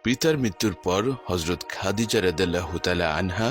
পিতার মৃত্যুর পর হযরত খাদিজা রাদিয়াল্লাহু তাআলা আনহা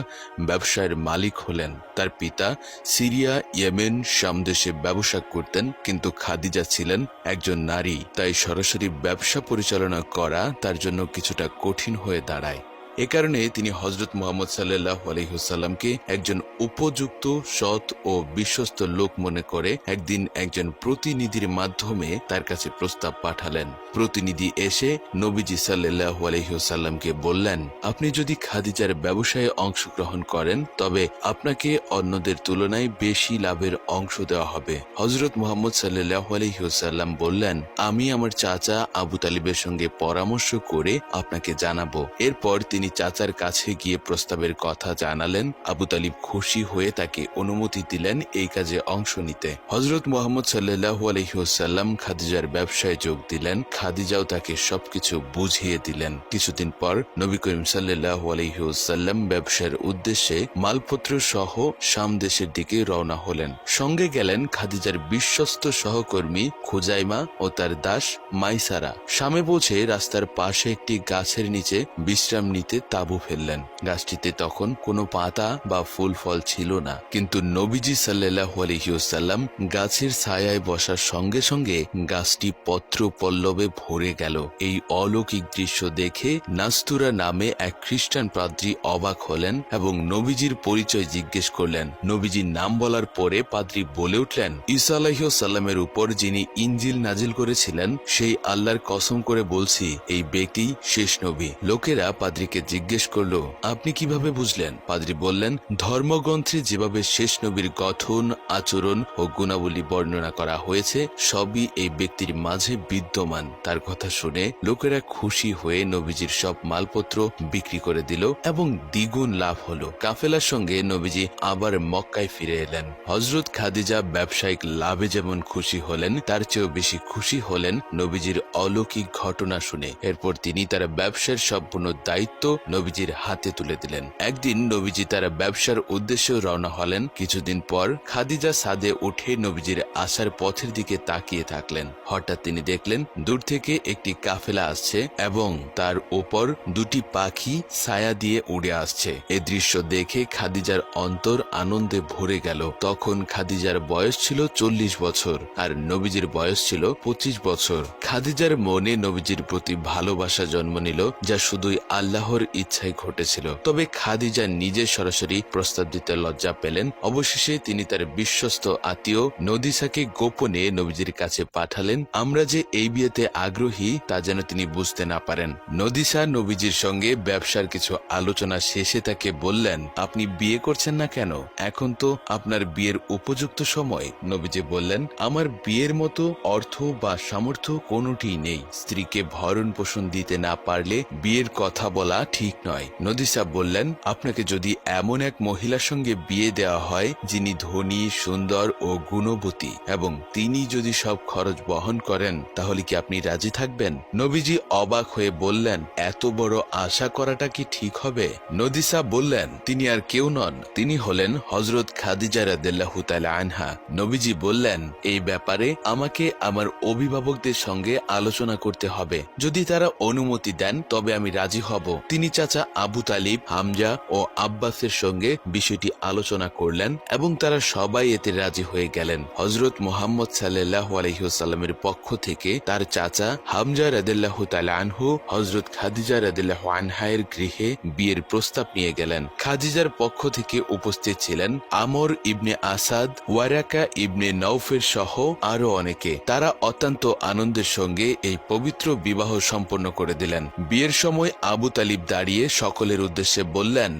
ব্যবসায়ের মালিক হলেন। তার পিতা সিরিয়া, ইয়েমেন, শাম দেশে ব্যবসা করতেন, কিন্তু খাদিজা ছিলেন একজন নারী, তাই সরাসরি ব্যবসা পরিচালনা করা তার জন্য কিছুটা কঠিন হয়ে দাঁড়ায়। এ কারণে তিনি হযরত মুহাম্মদ সাল্লাল্লাহু আলাইহি ওয়াসাল্লামকে একজন উপযুক্ত, সৎ ও বিশ্বস্ত লোক মনে করে একদিন একজন প্রতিনিধির মাধ্যমে তার কাছে প্রস্তাব পাঠালেন। প্রতিনিধি এসে নবীজি সাল্লাল্লাহু আলাইহি ওয়াসাল্লামকে বললেন, আপনি যদি খাদিজার ব্যবসায়ে অংশগ্রহণ করেন তবে আপনাকে অন্যদের তুলনায় বেশি লাভের অংশ দেওয়া হবে। হযরত মুহাম্মদ সাল্লাল্লাহু আলাইহি ওয়াসাল্লাম বললেন, আমি আমার চাচা আবু তালিবের সঙ্গে পরামর্শ করে আপনাকে জানাবো। এরপর তিনি চাচার কাছে গিয়ে প্রস্তাবের কথা জানালেন। আবু তালিব খুশি হয়ে তাকে অনুমতি দিলেন এই কাজে অংশ নিতে। হযরত মুহাম্মদ সাল্লাল্লাহু আলাইহি ওয়াসাল্লাম খাদিজার ব্যবসায় যোগ দিলেন। খাদিজাও তাকে সবকিছু বুঝিয়ে দিলেন। কিছুদিন পর নবী করিম সাল্লাল্লাহু আলাইহি ওয়াসাল্লাম ব্যবসার উদ্দেশ্যে মালপত্র সহ শাম দেশের দিকে রওনা হলেন। সঙ্গে গেলেন খাদিজার বিশ্বস্ত সহকর্মী খুজাইমা ও তার দাস মাইসারা। শামে পৌঁছে রাস্তার পাশে একটি গাছের নিচে বিশ্রাম নিতে তাঁবু ফেললেন। গাছটিতে তখন কোনো পাতা বা ফুল ফল ছিল না, কিন্তু নবীজি সাল্লাল্লাহু আলাইহি ওয়াসাল্লাম গাছের ছায়ায় বসার সঙ্গে সঙ্গে গাছটি পত্র পল্লবে ভরে গেল। এই অলৌকিক দৃশ্য দেখে নাস্তুরা নামে এক খ্রিস্টান পাদ্রী অবাক হলেন এবং নবীজির পরিচয় জিজ্ঞেস করলেন। নবীজির নাম বলার পরে পাদ্রী বলে উঠলেন, ঈসা আলাইহিস সালামের উপর যিনি ইনজিল নাজিল করেছিলেন সেই আল্লাহর কসম করে বলছি, এই ব্যক্তি শেষ নবী। লোকেরা পাদ্রীকে জিজ্ঞেস করল, আপনি কিভাবে বুঝলেন? পাদ্রী বললেন, ধর্মগ্রন্থে যেভাবে শেষ নবীর গঠন, আচরণ ও গুণাবলী বর্ণনা করা হয়েছে সবই এই ব্যক্তির মাঝে বিদ্যমান। তার কথা শুনে লোকেরা খুশি হয়ে নবীজির সব মালপত্র বিক্রি করে দিল এবং দ্বিগুণ লাভ হলো। কাফেলার সঙ্গে নবীজি আবার মক্কায় ফিরে এলেন। হযরত খাদিজা ব্যবসায়িক লাভে যেমন খুশি হলেন, তার চেয়েও বেশি খুশি হলেন নবীজির অলৌকিক ঘটনা শুনে। এরপর তিনি তার ব্যবসার সম্পূর্ণ দায়িত্ব নবীজির হাতে তুলে দিলেন। একদিন নবীজি তার ব্যবসার উদ্দেশ্যে রওনা হলেন। কিছুদিন পর খাদিজা ছাদে উঠে নবীজির আসার পথের দিকে তাকিয়ে থাকলেন। হঠাৎ তিনি দেখলেন দূর থেকে একটি কাফেলা আসছে এবং তার উপর দুটি পাখি ছায়া দিয়ে উড়ে আসছে। এ দৃশ্য দেখে খাদিজার অন্তর আনন্দে ভরে গেল। তখন খাদিজার বয়স ছিল 40 বছর আর নবীজির বয়স ছিল 25 বছর। খাদিজার মনে নবীজির প্রতি ভালোবাসা জন্ম নিল, যা শুধুই আল্লাহর ইচ্ছায় ঘটেছিল। তবে খাদিজা নিজে সরাসরি প্রস্তাব দিতে লজ্জা পেলেন। অবশেষে তিনি তার বিশ্বস্ত আত্মীয় নদিসাকে গোপনে নবীজির কাছে পাঠালেন। আমরা যে এই বিয়েতে আগ্রহী তা যেন তিনি বুঝতে না পারেন। নদিসা নবীজির সঙ্গে ব্যবসার কিছু আলোচনা শেষে তাকে বললেন, আপনি বিয়ে করছেন না কেন? এখন তো আপনার বিয়ের উপযুক্ত সময়। নবীজি বললেন, আমার বিয়ের মতো অর্থ বা সামর্থ্য কোনোটিই নেই। স্ত্রীকে ভরণ পোষণ দিতে না পারলে বিয়ের কথা বলা ঠিক নয়। নদিসা বললেন, আপনাকে যদি এমন এক মহিলার সঙ্গে বিয়ে দেওয়া হয় যিনি ধনী, সুন্দর ও গুণবতী এবং তিনি যদি সব খরচ বহন করেন তাহলে কি আপনি রাজি থাকবেন? নবীজি অবাক হয়ে বললেন, এত বড় আশা করাটা কি ঠিক হবে? নদিসা বললেন, তিনি আর কেউ নন, তিনি হলেন হযরত খাদিজা রাদিয়াল্লাহু তাআলা আনহা। নবীজি বললেন, এই ব্যাপারে আমাকে আমার অভিভাবকদের সঙ্গে আলোচনা করতে হবে। যদি তারা অনুমতি দেন তবে আমি রাজি হব। তিনি চাচা আবু তালিব, হামজা ও আব্বাসের সঙ্গে বিষয়টি আলোচনা করলেন এবং তারা সবাই এতে রাজি হয়ে গেলেন। হযরত মুহাম্মদ সাল্লাল্লাহু আলাইহি ওয়াসাল্লামের পক্ষ থেকে তার চাচা হামজা রাদিয়াল্লাহু তাআলা আনহু হযরত খাদিজা রাদিয়াল্লাহু আনহা এর গৃহে বিয়ের প্রস্তাব নিয়ে গেলেন। খাদিজার পক্ষ থেকে উপস্থিত ছিলেন আমর ইবনে আসাদ, ওয়ারাকা ইবনে নওফের সহ আরো অনেকে। তারা অত্যন্ত আনন্দের সঙ্গে এই পবিত্র বিবাহ সম্পন্ন করে দিলেন। বিয়ের সময় আবু তালিব দাঁড়িয়ে সকলের উদ্দেশ্যে বললেন,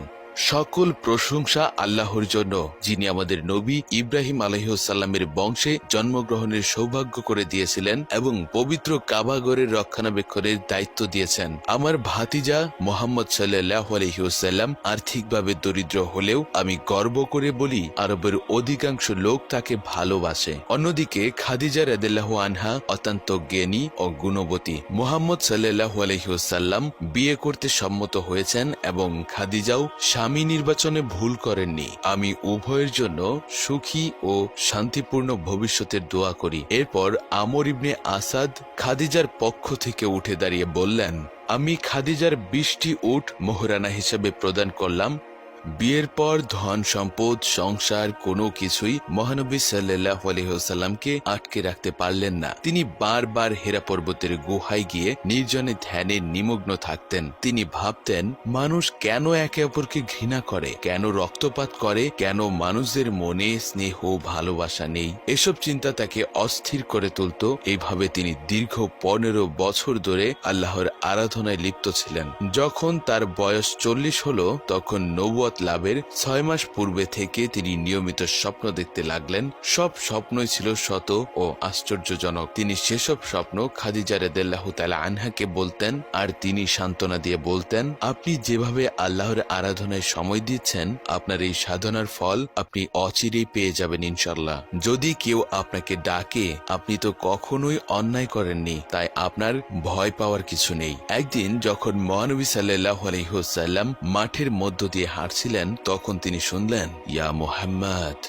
সকল প্রশংসা আল্লাহর জন্য, যিনি আমাদের নবী ইব্রাহিম আলাইহিস সালামের বংশে জন্মগ্রহণের সৌভাগ্য করে দিয়েছিলেন এবং পবিত্র কাবাগরের রক্ষণাবেক্ষণের দায়িত্ব দিয়েছেন। আমার ভাতিজা মুহাম্মদ সাল্লাল্লাহু আলাইহি ওয়াসাল্লাম আর্থিকভাবে দরিদ্র হলেও আমি গর্ব করে বলি আরবের অধিকাংশ লোক তাকে ভালোবাসে। অন্যদিকে খাদিজা রাদিয়াল্লাহু আনহা অত্যন্ত জ্ঞানী ও গুণবতী। মুহাম্মদ সাল্লাল্লাহু আলাইহি ওয়াসাল্লাম বিয়ে করতে সম্মত হয়েছেন এবং খাদিজাও স্বামী নির্বাচনে ভুল করেননি। আমি উভয়ের জন্য সুখী ও শান্তিপূর্ণ ভবিষ্যতের দোয়া করি। এরপর আমর ইবনে আসাদ খাদিজার পক্ষ থেকে উঠে দাঁড়িয়ে বললেন, আমি খাদিজার 20টি উট মোহরানা হিসেবে প্রদান করলাম। বিয়ের পর ধন সম্পদ সংসার কোনো কিছুই মহানবী সাল্লাল্লাহু আলাইহি ওয়াসাল্লামকে আটকে রাখতে পারলেন না। তিনি বারবার হেরা পর্বতের গুহায় গিয়ে নির্জনে ধ্যানে নিমগ্ন থাকতেন। তিনি ভাবতেন, মানুষ কেন একে অপরকে ঘৃণা করে, কেন রক্তপাত করে, কেন মানুষদের মনে স্নেহ ভালোবাসা নেই। এসব চিন্তা তাকে অস্থির করে তুলত। এইভাবে তিনি দীর্ঘ 15 বছর ধরে আল্লাহর আরাধনায় লিপ্ত ছিলেন। যখন তার বয়স 40 হলো, তখন নবুয়ত লাভের 6 মাস পূর্বে থেকে তিনি নিয়মিত স্বপ্ন দেখতে লাগলেন। সব স্বপ্নই ছিল শত ও আশ্চর্যজনক। তিনি সেসব স্বপ্ন খাদিজা রাদিয়াল্লাহু তাআলা আনহাকে বলতেন, আর তিনি সান্ত্বনা দিয়ে বলতেন, আপনি যেভাবে আল্লাহর আরাধনায় সময় দিচ্ছেন, আপনার এই সাধনার ফল আপনি অচিরেই পেয়ে যাবেন ইনশাআল্লাহ। যদি কেউ আপনাকে ডাকে, আপনি তো কখনোই অন্যায় করেননি, তাই আপনার ভয় পাওয়ার কিছু নেই। একদিন যখন মহানবী সাল্লাল্লাহু আলাইহি ওয়াসাল্লাম মাঠের মধ্য দিয়ে হাঁটছিলেন, তখন তিনি শুনলেন, ইয়া মুহাম্মদ।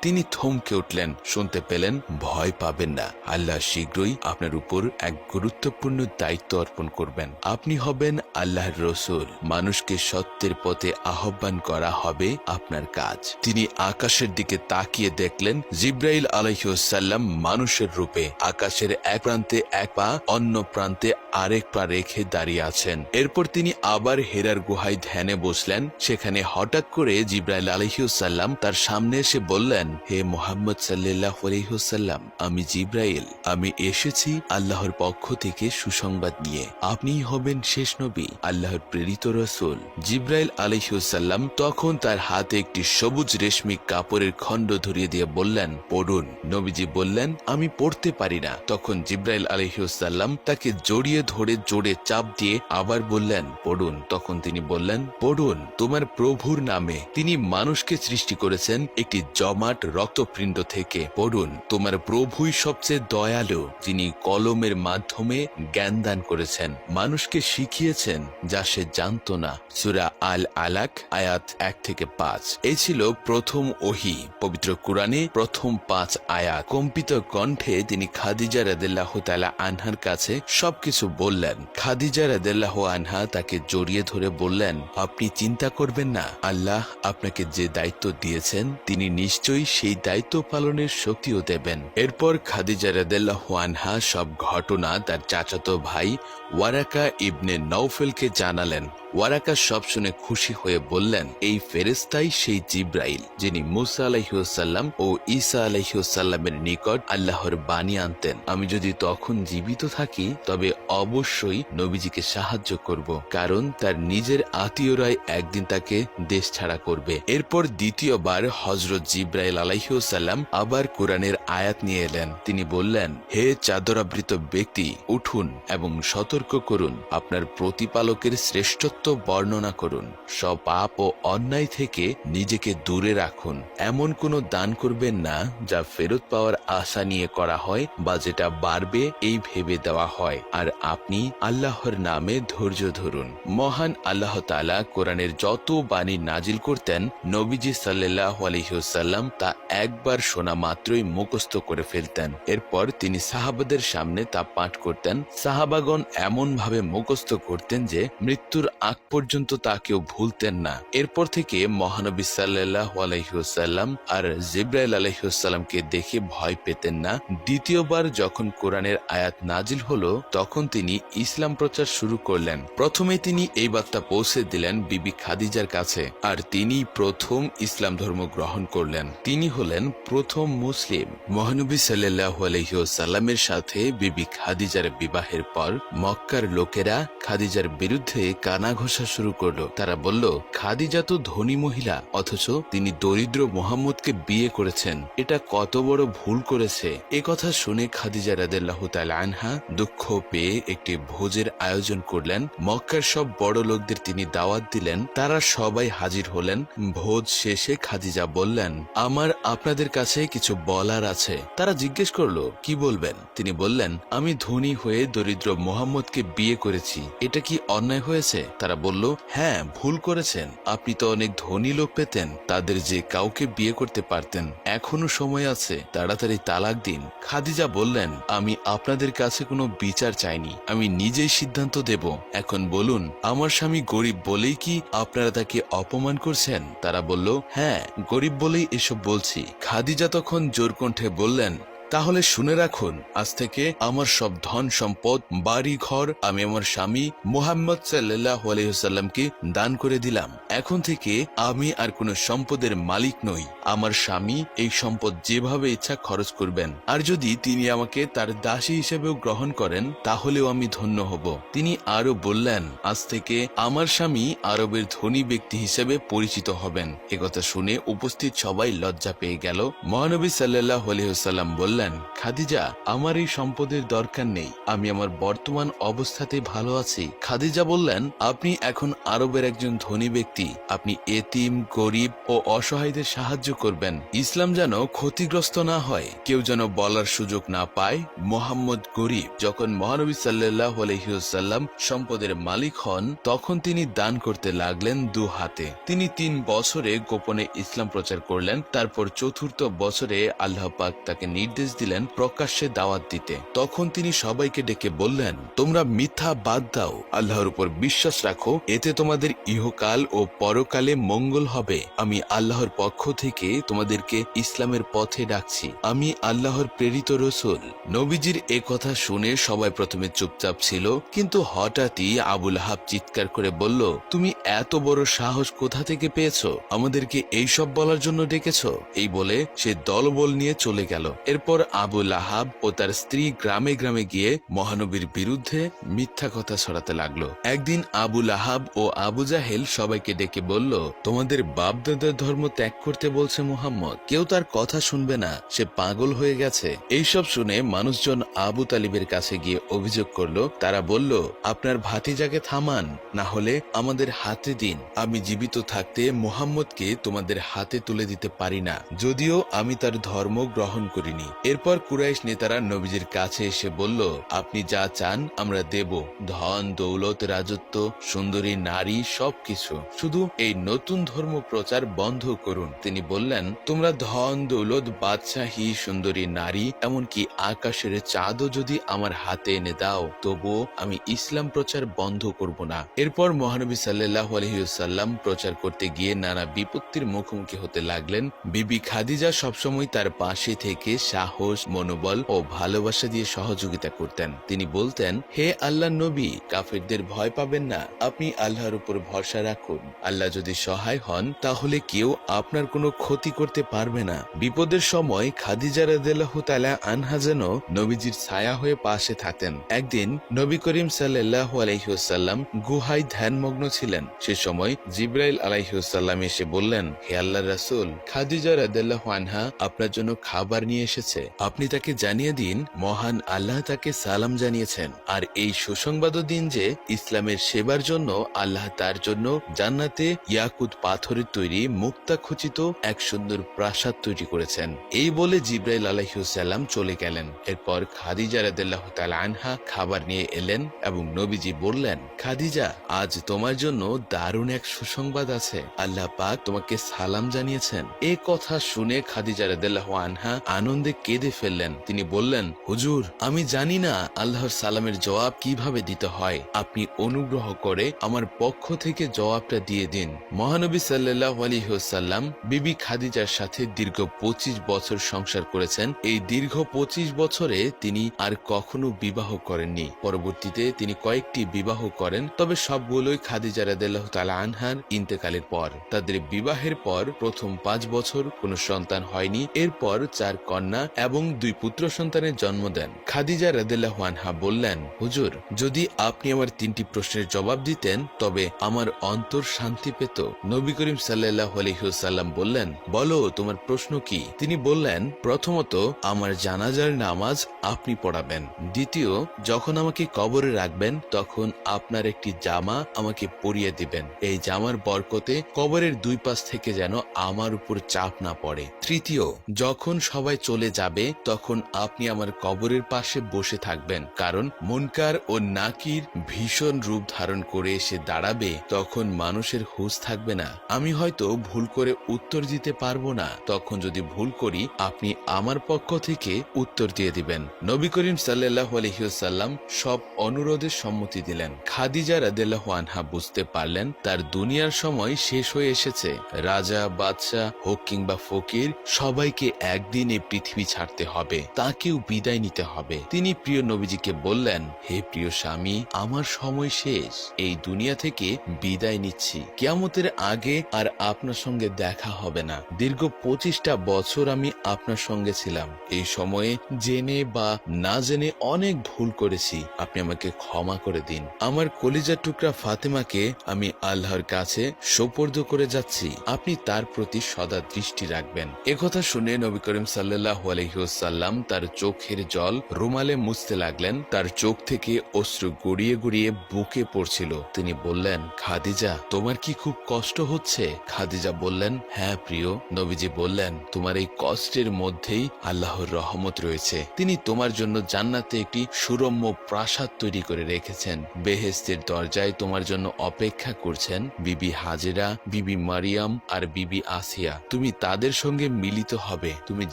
তিনি থমকে উঠলেন। শুনতে পেলেন, ভয় পাবেন না, আল্লাহ শীঘ্রই আপনার উপর এক গুরুত্বপূর্ণ দায়িত্ব অর্পণ করবেন। আপনি হবেন আল্লাহর রসুল। মানুষকে সত্যের পথে আহ্বান করা হবে আপনার কাজ। তিনি আকাশের দিকে তাকিয়ে দেখলেন, জিব্রাইল আলাইহিস সালাম মানুষের রূপে আকাশের এক প্রান্তে এক পা, অন্য প্রান্তে আরেক পা রেখে দাঁড়িয়ে আছেন। এরপর তিনি আবার হেরার গুহায় ধ্যানে বসলেন। সেখানে হঠাৎ করে জিব্রাইল আলাইহিস সালাম তার সামনে এসে বললেন, হে মুহাম্মদ সাল্লাল্লাহু আলাইহি ওয়াসাল্লাম, আমি জিব্রাইল। আমি এসেছি আল্লাহর পক্ষ থেকে সুসংবাদ নিয়ে। আপনিই হবেন শেষ নবী, আল্লাহর প্রেরিত রাসূল। জিব্রাইল আলাইহিস সালাম তখন তার হাতে একটি সবুজ রেশমি কাপড়ের খণ্ড ধরিয়ে দিয়ে বললেন, পড়ুন। নবীজি বললেন, আমি পড়তে পারি না। তখন জিব্রাইল আলাইহিস সালাম তাকে জড়িয়ে ধরে জোরে চাপ দিয়ে আবার বললেন, পড়ুন। তখন তিনি বললেন, পড়ুন তোমার প্রভুর নামে। তিনি মানুষকে সৃষ্টি করেছেন একটি জমাট রক্তপিণ্ড থেকে। পড়ুন, তোমার প্রভুই সবচেয়ে দয়ালু, যিনি কলমের মাধ্যমে জ্ঞান দান করেছেন, মানুষকে শিখিয়েছেন যা সে জানত না। সূরা আল আলাক আয়াত 1 থেকে 5। এই ছিল প্রথম ওহী। পবিত্র কুরআনে প্রথম 5 আয়াত। কম্পিত কণ্ঠে তিনি খাদিজা রাদিয়াল্লাহু তাআলা আনহার কাছে সবকিছু বললেন। খাদিজা রাদিয়াল্লাহু আনহা তাকে জড়িয়ে ধরে বললেন, আপনি চিন্তা করবেন না, আল্লাহ আপনাকে যে দায়িত্ব দিয়েছেন, তিনি নিশ্চয়ই সেই দায়িত্ব পালনের শক্তিও দেবেন। এরপর খাদিজা রাদিয়াল্লাহু আনহা সব ঘটনা তার চাচাতো ভাই ওয়ারাকা ইবনে নওফেলকে জানালেন। ওয়ারাকা সব শুনে খুশি হয়ে বললেন, এই ফেরেশতাই সেই জিব্রাইল, যিনি মুসা আলাইহিস সালাম ও ঈসা আলাইহিস সালামের নিকট আল্লাহর বাণী আনতেন। আমি যদি তখন জীবিত থাকি, তবে অবশ্যই নবীজিকে সাহায্য করব, কারণ তার নিজের আত্মীয়রাই একদিন তাকে দেশ ছাড়া করবে। এরপর দ্বিতীয়বার হযরত জিব্রাইল আলাইহিস সালাম আবার কোরআনের আয়াত নিয়ে এলেন। তিনি বললেন, হে চাদরাবৃত ব্যক্তি, উঠুন এবং সতর্ক করুন, আপনার প্রতিপালকের শ্রেষ্ঠত্ব বর্ণনা করুন, সব পাপ ও অন্যায় থেকে নিজেকে দূরে রাখুন। এমন কোনো দান করবেন না যা ফেরত পাওয়ার আশা নিয়ে করা হয় বা যেটা বাড়বে এই ভেবে দেওয়া হয়, আর আপনি আল্লাহর নামে ধৈর্য ধরুন। মহান আল্লাহ তাআলা কোরআনের যত বাণী নাজিল করতেন, নবীজি সাল্লাল্লাহু আলাইহি ওয়াসাল্লাম তা একবার শোনা মাত্রই মুখস্থ করে ফেলতেন। এরপর তিনি সাহাবাদের সামনে তা পাঠ করতেন। সাহাবাগণ এমন ভাবে মুখস্থ করতেন যে মৃত্যুর আগ পর্যন্ত তা কেউ ভুলতেন না। এরপর থেকে মহানবী সাল্লাল্লাহু আলাইহি ওয়াসাল্লাম আর জিব্রাইল আলাইহিস সালামকে দেখে ভয় পেতেন না। দ্বিতীয়বার যখন কোরআনের আয়াত নাজিল হলো, তখন তিনি ইসলাম প্রচার শুরু করলেন। প্রথমে তিনি এই বার্তা পৌঁছে দিলেন বিবি খাদিজার কাছে, আর তিনি প্রথম ইসলাম ধর্ম গ্রহণ করলেন। তিনি হলেন প্রথম মুসলিম। মহানবী সাল্লাল্লাহু আলাইহি ওয়াসাল্লামের সাথে বিবি খাদিজার বিবাহের পর মক্কার লোকেরা খাদিজার বিরুদ্ধে কানা ঘোষা শুরু করলো। তারা বলল, খাদিজা তো ধনী মহিলা, অথচ তিনি দরিদ্র মুহাম্মদকে বিয়ে করেছেন। এটা কত বড় ভুল করেছে। এ কথা শুনে খাদিজা রাদিয়াল্লাহু তাআলা আনহা দুঃখ পেয়ে একটি ভোজের আয়োজন করলেন। মক্কার সব বড় লোকদের তিনি দাওয়াত দিলেন। তারা সবাই হাজির হলেন। ভোজ শেষে খাদিজা বললেন, আমার আপনাদের কাছে কিছু বলার আছে। তারা জিজ্ঞেস করলো, কি বলবেন? তিনি বললেন, আমি ধনী হয়ে দরিদ্র মুহাম্মদকে বিয়ে করেছি, এটা কি অন্যায় হয়েছে? তারা তারা বলল, হ্যাঁ ভুল করেছেন, আপনি তো অনেক ধনী লোক পেতেন, তাদের যে কাউকে বিয়ে করতে পারতেন, এখনো সময় আছে, তাড়াতাড়ি তালাক দিন। খাদিজা বললেন, আমি আপনাদের কাছে কোনো বিচার চাইনি, আমি নিজেই সিদ্ধান্ত দেব। এখন বলুন, আমার স্বামী গরিব বলেই কি আপনারা তাকে অপমান করছেন? তারা বলল, হ্যাঁ গরিব বলেই এসব বলছি। খাদিজা তখন জোর কণ্ঠে বললেন, তাহলে শুনে রাখুন, আজ থেকে আমার সব ধন সম্পদ, বাড়ি ঘর আমি আমার স্বামী মুহাম্মদ সাল্লাল্লাহু আলাইহি ওয়াসাল্লামকে দান করে দিলাম। এখন থেকে আমি আর কোনো সম্পদের মালিক নই। আমার স্বামী এই সম্পদ যেভাবে ইচ্ছা খরচ করবেন, আর যদি তিনি আমাকে তার দাসী হিসেবেও গ্রহণ করেন তাহলেও আমি ধন্য হব। তিনি আরো বললেন, আজ থেকে আমার স্বামী আরবের ধনী ব্যক্তি হিসেবে পরিচিত হবেন। একথা শুনে উপস্থিত সবাই লজ্জা পেয়ে গেল। মহানবী সাল্লাল্লাহু আলাইহি ওয়াসাল্লাম বললেন, খাদিজা, আমার এই সম্পদের দরকার নেই, আমি আমার বর্তমান অবস্থাতে ভালো আছি। খাদিজা বললেন, আপনি এখন আরবের একজন ধনী ব্যক্তি, আপনি এতিম, গরিব ও অসহায়দের সাহায্য করবেন। ইসলাম যেন ক্ষতিগ্রস্ত না হয়, কেউ যেন বলার সুযোগ না পায় মুহাম্মদ গরিব। যখন মহানবী সাল্লাল্লাহু আলাইহি ওয়াসাল্লাম সম্পদের মালিক হন, তখন তিনি দান করতে লাগলেন দু হাতে। তিনি 3 বছরে গোপনে ইসলাম প্রচার করলেন। তারপর চতুর্থ বছরে আল্লাহ পাক তাকে নির্দেশ দিলেন প্রকাশ্যে দাওয়াত দিতে। তখন তিনি সবাইকে ডেকে বললেন, তোমরা মিথ্যা বাদ দাও, আল্লাহর উপর বিশ্বাস রাখো, এতে তোমাদের ইহকাল ও পরকালে মঙ্গল হবে। আমি আল্লাহর পক্ষ থেকে তোমাদেরকে ইসলামের পথে ডাকছি, আমি আল্লাহর প্রেরিত রসুল। নবীজির এ কথা শুনে সবাই প্রথমে চুপচাপ ছিল, কিন্তু হঠাৎই আবু লাহাব চিৎকার করে বলল, তুমি এত বড় সাহস কোথা থেকে পেয়েছো? আমাদেরকে এইসব বলার জন্য ডেকেছো? এই বলে সে দলবল নিয়ে চলে গেল। এরপর আবু লাহাব ও তার স্ত্রী গ্রামে গ্রামে গিয়ে মহানবীর বিরুদ্ধে মিথ্যা কথা ছড়াতে লাগলো। একদিন আবু লাহাব ও আবু জাহেল সবাইকে ডেকে বলল, তোমাদের বাপদাদার ধর্ম ত্যাগ করতে বলছে মুহাম্মদ, কেউ তার কথা শুনবে না, সে পাগল হয়ে গেছে। এইসব শুনে মানুষজন আবু তালিবের কাছে গিয়ে অভিযোগ করলো। তারা বলল, আপনার ভাতিজাকে থামান, না হলে আমাদের হাতে দিন। আমি জীবিত থাকতে মুহাম্মদকে তোমাদের হাতে তুলে দিতে পারি না, যদিও আমি তার ধর্ম গ্রহণ করিনি। এরপর কুরাইশ নেতারা নবীজির কাছে এসে বলল, আপনি যা চান আমরা দেব, ধন দৌলত, রাজত্ব, সুন্দরী নারী, সবকিছু, শুধু এই নতুন ধর্ম প্রচার বন্ধ করুন। তিনি বললেন, তোমরা ধন দৌলত, বাদশাহী, সুন্দরী নারী, এমনকি আকাশের চাঁদও যদি আমার হাতে এনে দাও, তবুও আমি ইসলাম প্রচার বন্ধ করব না। এরপর মহানবী সাল্লাল্লাহু আলাইহি ওয়াসাল্লাম প্রচার করতে গিয়ে নানা বিপত্তির মুখোমুখি হতে লাগলেন। বিবি খাদিজা সবসময় তার পাশে থেকে সাহস, মনোবল ও ভালোবাসা দিয়ে সহযোগিতা করতেন। তিনি বলতেন, হে আল্লাহর নবী, কাফেরদের ভয় পাবেন না, আপনি আল্লাহর উপর ভরসা রাখুন। আল্লাহ যদি সহায় হন তাহলে কেউ আপনার কোনো ক্ষতি করতে পারবে না। বিপদের সময় খাদিজা রাদিয়াল্লাহু তাআলা আনহা যেন নবীজির ছায়া হয়ে পাশে থাকতেন। একদিন নবী করিম সাল্লাল্লাহু আলাইহি ওয়াসাল্লাম গুহায় ধ্যানমগ্ন ছিলেন। সে সময় জিবরাইল আলাইহিস সালাম এসে বললেন, হে আল্লাহর রাসূল, খাদিজা রাদিয়াল্লাহু আনহা আপনার জন্য খাবার নিয়ে এসেছে, আপনি তাকে জানিয়ে দিন মহান আল্লাহ তাকে সালাম জানিয়েছেন, আর এই সুসংবাদও দিন যে ইসলামের সেবার জন্য আল্লাহ তার জন্য জান্নাতে ইয়াকুত পাথরের তৈরি মুক্তা খচিত এক সুন্দর প্রাসাদ তৈরি করেছেন। এই বলে জিবরাইল আলাইহিস সালাম চলে গেলেন। এরপর খাদিজা রাদিয়াল্লাহু তাআলা আনহা খাবার নিয়ে এলেন এবং নবীজি বললেন, খাদিজা, আজ তোমার জন্য দারুণ এক সুসংবাদ আছে, আল্লাহ পাক তোমাকে সালাম জানিয়েছেন। এই কথা শুনে খাদিজা রাদিয়াল্লাহু আনহা আনন্দে কেঁদে ফেললেন। তিনি বললেন, হুজুর, আমি জানি না আল্লাহর সালামের জবাব কিভাবে দিতে হয়, আপনি অনুগ্রহ করে আমার পক্ষ থেকে জবাবটা দিয়ে দিন। মহানবী সাল্লাল্লাহু আলাইহি ওয়াসাল্লাম বিবি খাদিজার সাথে দীর্ঘ 25 বছর সংসার করেছেন। এই দীর্ঘ 25 বছরে তিনি আর কখনো বিবাহ করেননি। পরবর্তীতে তিনি কয়েকটি বিবাহ করেন, তবে সবগুলোই খাদিজা রাদিয়াল্লাহু তাআলা আনহার ইন্তেকালের পর। তাদের বিবাহের পর প্রথম 5 বছর কোনো সন্তান হয়নি। এরপর 4 কন্যা এবং 2 পুত্র সন্তানের জন্ম দেন। খাদিজা রাদিয়াল্লাহু আনহা বললেন, হুজুর, যদি আপনি আমার 3টি প্রশ্নের জবাব দিতেন তবে আমার অন্তর শান্তি পেত। নবী করিম সাল্লাল্লাহু আলাইহি ওয়াসাল্লাম বললেন, বলো তোমার প্রশ্ন কি? তিনি বললেন, প্রথমত আমার জানাজার নামাজ আপনি পড়াবেন। দ্বিতীয়, যখন আমাকে কবরে রাখবেন তখন আপনার একটি জামা আমাকে পরিয়ে দিবেন। এই জামার বরকতে কবরের 2 পাশ থেকে যেন আমার উপর চাপ না পড়ে। তৃতীয়, যখন সবাই চলে যাবে যাবে তখন আপনি আমার কবরের পাশে বসে থাকবেন, কারণ মুনকার ও নাকির ভীষণ রূপ ধারণ করে এসে দাঁড়াবে, তখন মানুষের হুঁশ থাকবে না। আমি হয়তো ভুল করে উত্তর দিতে পারবো না, তখন যদি ভুল করি আপনি আমার পক্ষ থেকে উত্তর দিয়ে দিবেন। নবী করিম সাল্লাল্লাহু আলাইহি ওয়াসাল্লাম সব অনুরোধে সম্মতি দিলেন। খাদিজা রাদিয়াল্লাহু আনহা বুঝতে পারলেন তার দুনিয়ার সময় শেষ হয়ে এসেছে। রাজা বাদশাহ হোক কিংবা ফকির, সবাইকে একদিন এই পৃথিবী ছাড়তে হবে, তাকেও বিদায় নিতে হবে। তিনি প্রিয় নবীজিকে বললেন, হে প্রিয় স্বামী, আমার সময় শেষ, এই দুনিয়া থেকে বিদায় নিচ্ছি। কিয়ামতের আগে আর আপনার সঙ্গে দেখা হবে না। দীর্ঘ 25টা বছর আমি আপনার সঙ্গে ছিলাম। এই সময়ে জেনে বা না জেনে অনেক ভুল করেছি, আপনি আমাকে ক্ষমা করে দিন। আমার কলিজার টুকরা ফাতেমাকে আমি আল্লাহর কাছে সোপর্দ করে যাচ্ছি, আপনি তার প্রতি সদা দৃষ্টি রাখবেন। একথা শুনে নবী করিম সাল্লাল্লাহু আলাইহি ওয়াসাল্লাম তার চোখের জল রুমালে মুছতে লাগলেন। তার চোখ থেকে অশ্রু গড়িয়ে গড়িয়ে বুকে পড়ছিল। তিনি বললেন, খাদিজা, তোমার কি খুব কষ্ট হচ্ছে? খাদিজা বললেন, হ্যাঁ প্রিয়। নবীজি বললেন, তোমার এই কষ্টের মধ্যেই আল্লাহর রহমত রয়েছে। তিনি তোমার জন্য জান্নাতে একটি সুরম্য প্রাসাদ তৈরি করে রেখেছেন। বেহেশতের দরজায় তোমার জন্য অপেক্ষা করছেন বিবি হাজেরা, বিবি মারিয়াম আর বিবি আসিয়া। তুমি তাদের সঙ্গে মিলিত হবে। তুমি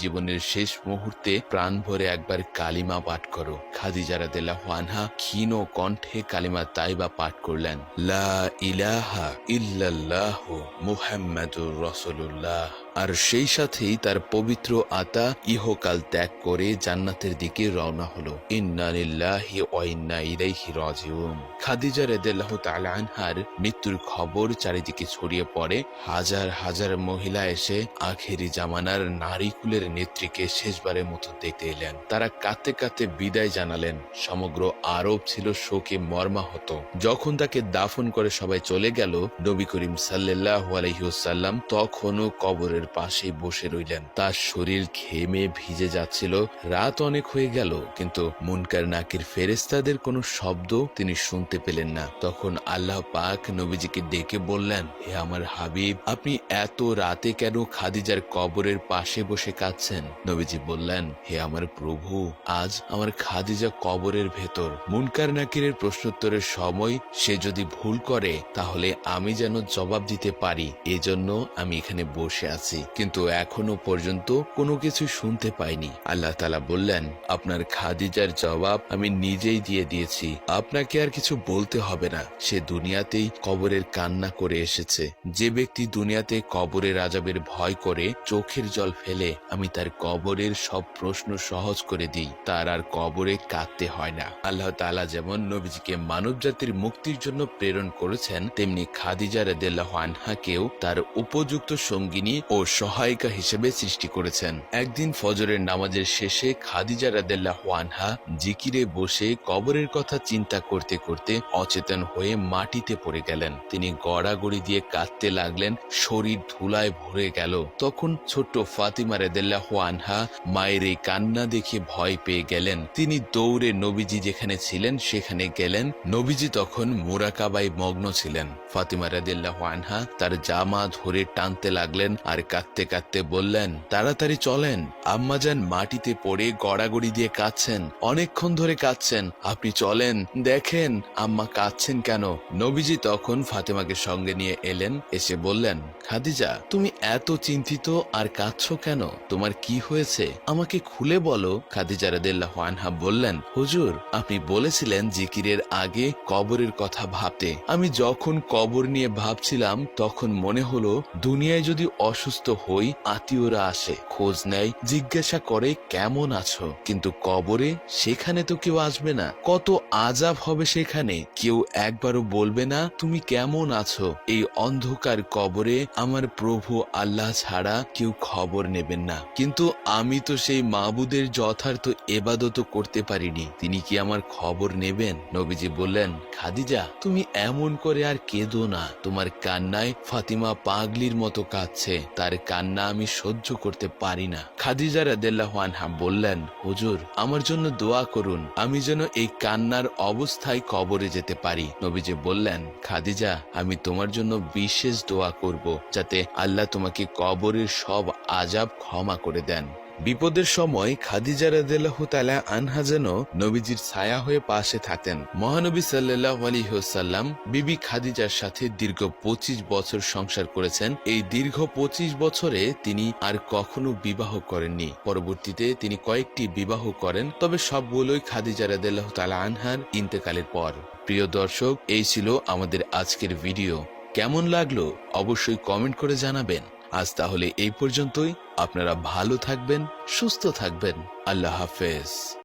জীবনের শেষ মুহূর্তে প্রাণ ভরে একবার কালিমা পাঠ করো। খাদিজা রাদিয়াল্লাহু আনহা ক্ষীণ কণ্ঠে কালিমা তাইবা পাঠ করলেন, লা ইলাহা ইল্লাল্লাহু মুহাম্মাদুর রাসূলুল্লাহ। আর সেই সাথেই তার পবিত্র আত্মা ইহকাল ত্যাগ করে জান্নাতের দিকে রওনা হলো। ইন্না লিল্লাহি ওয়া ইন্না ইলাইহি রাজিউন। খাদিজা রাদিয়াল্লাহু তাআলা আনহার মৃত্যুর খবর চারিদিকে ছড়িয়ে পড়ে। হাজার হাজার মহিলা এসে আখেরি জামানার নারীকুলের নেত্রীকে শেষবারের মতো দেখতে এলেন। তারা কাঁদতে কাঁদতে বিদায় জানালেন। সমগ্র আরব ছিল শোকে মর্মাহত। যখন তাকে দাফন করে সবাই চলে গেল, নবী করিম সাল্লাল্লাহু আলাইহি ওয়াসাল্লাম তখনও কবরের পাশে বসে রইলেন। তার শরীর ঘেমে ভিজে যাচ্ছিল। রাত অনেক হয়ে গেল, কিন্তু মুনকার নাকির ফেরেশতাদের কোনো শব্দ তিনি শুনতে পেলেন না। তখন আল্লাহ পাক নবীজিকে ডেকে বললেন, হে আমার হাবিব, আপনি এত রাতে কেন খাদিজার কবরের পাশে বসে কাঁদছেন? নবীজি বললেন, হে আমার প্রভু, আজ আমার খাদিজা কবরের ভেতর। মুনকার নাকিরের প্রশ্নোত্তরের সময় সে যদি ভুল করে তাহলে আমি যেন জবাব দিতে পারি, এজন্য আমি এখানে বসে আছি, কিন্তু এখনো পর্যন্ত কোনো কিছু শুনতে পাইনি। আল্লাহ তাআলা বললেন, আপনার খাদিজার জবাব আমি নিজেই দিয়ে দিয়েছি, আপনাকে আর কিছু বলতে হবে না। সে দুনিয়াতেই কবরের কান্না করে এসেছে। যে ব্যক্তি দুনিয়াতে কবরের আযাবের ভয় করে চোখের জল ফেলে, আমি তার কবরের সব প্রশ্ন সহজ করে দিই, তার আর কবরে কাঁদতে হয় না। আল্লাহ তাআলা যেমন নবীজিকে মানব জাতির মুক্তির জন্য প্রেরণ করেছেন, তেমনি খাদিজা রাদিয়াল্লাহু আনহাকেও তার উপযুক্ত সঙ্গিনী ও সহায়িকা হিসেবে সৃষ্টি করেছেন। একদিন ফজরের নামাজের শেষে খাদিজা রাদিয়াল্লাহু আনহা জিকিরে বসে কবরের কথা চিন্তা করতে করতে অচেতন হয়ে মাটিতে পড়ে গেলেন। তিনি গড়াগড়ি দিয়ে কাঁদতে লাগলেন, শরীর ধুলায় ভরে গেল। তখন ছোট্ট ফাতিমা রাদিয়াল্লাহু আনহা মায়ের এই কান্না দেখে ভয় পেয়ে গেলেন। তিনি দৌড়ে নবীজি যেখানে ছিলেন সেখানে গেলেন। নবীজি তখন মুরাকাবায় মগ্ন ছিলেন। ফাতিমা রাদিয়াল্লাহু আনহা তার জামা ধরে টানতে লাগলেন আর কাঁদতে কাঁদতে বললেন, তাড়াতাড়ি চলেন, আম্মাজান মাটিতে পড়ে গড়াগড়ি দিয়ে কাঁদছেন, অনেকক্ষণ ধরে কাঁদছেন, আপনি চলেন, দেখেন আম্মা কাঁদছেন কেন। নবীজি তখন ফাতেমাকে সঙ্গে নিয়ে এলেন। এসে বললেন, খাদিজা, তুমি এত চিন্তিত আর কাঁদছো কেন? তোমার কি হয়েছে? আমাকে খুলে বলো। খাদিজা রাদিয়াল্লাহু আনহা বললেন, হুজুর, আপনি বলেছিলেন জিকিরের আগে কবরের কথা ভাবতে। আমি যখন কবর নিয়ে ভাবছিলাম তখন মনে হলো দুনিয়ায় যদি অসুস্থ হই, আত্মীয়রা আসে, খোঁজ নেয়, জিজ্ঞাসা করে কেমন আছো, কিন্তু কবরে সেখানে তো কেউ আসবে না। কত আযাব হবে সেখানে, কেউ একবারও বলবে না তুমি কেমন আছো। এই অন্ধকার কবরে আমার প্রভু আল্লাহ ছাড়া কেউ খবর নেবেন না। কিন্তু আমি তো সেই মাবুদের যথার্থ ইবাদত করতে পারিনি, তিনি কি আমার খবর নেবেন? নবীজি বললেন, খাদিজা, তুমি এমন করে আর কেঁদো না। তোমার কান্নায় ফাতিমা পাগলির মতো কাঁদছে, তার কান্না আমি সহ্য করতে পারি না। খাদিজা রাদিয়াল্লাহু আনহা বললেন, হুজুর, আমার জন্য দোয়া করুন, আমি যেন এই কান্নার অবস্থায় কবরে যেতে পারি। নবীজি বললেন, খাদিজা, আমি তোমার জন্য বিশেষ দোয়া করব, যাতে আল্লাহ তোমাকে কবরের সব আযাব ক্ষমা করে দেন। বিপদের সময় খাদিজা রাদিয়াল্লাহু তাআলা আনহা যেন নবীজির ছায়া হয়ে পাশে থাকতেন। মহানবী সাল্লাল্লাহু আলাইহি ওয়াসাল্লাম বিবি খাদিজার সাথে দীর্ঘ 25 বছর সংসার করেছেন। এই দীর্ঘ 25 বছরে তিনি আর কখনো বিবাহ করেননি। পরবর্তীতে তিনি কয়েকটি বিবাহ করেন, তবে সবগুলোই খাদিজা রাদিয়াল্লাহু তাআলা আনহার ইন্তেকালের পর। প্রিয় দর্শক, এই ছিল আমাদের আজকের ভিডিও। কেমন লাগলো অবশ্যই কমেন্ট করে জানাবেন। আজ তাহলে এই পর্যন্তই। আপনারা ভালো থাকবেন, সুস্থ থাকবেন। আল্লাহ হাফেজ।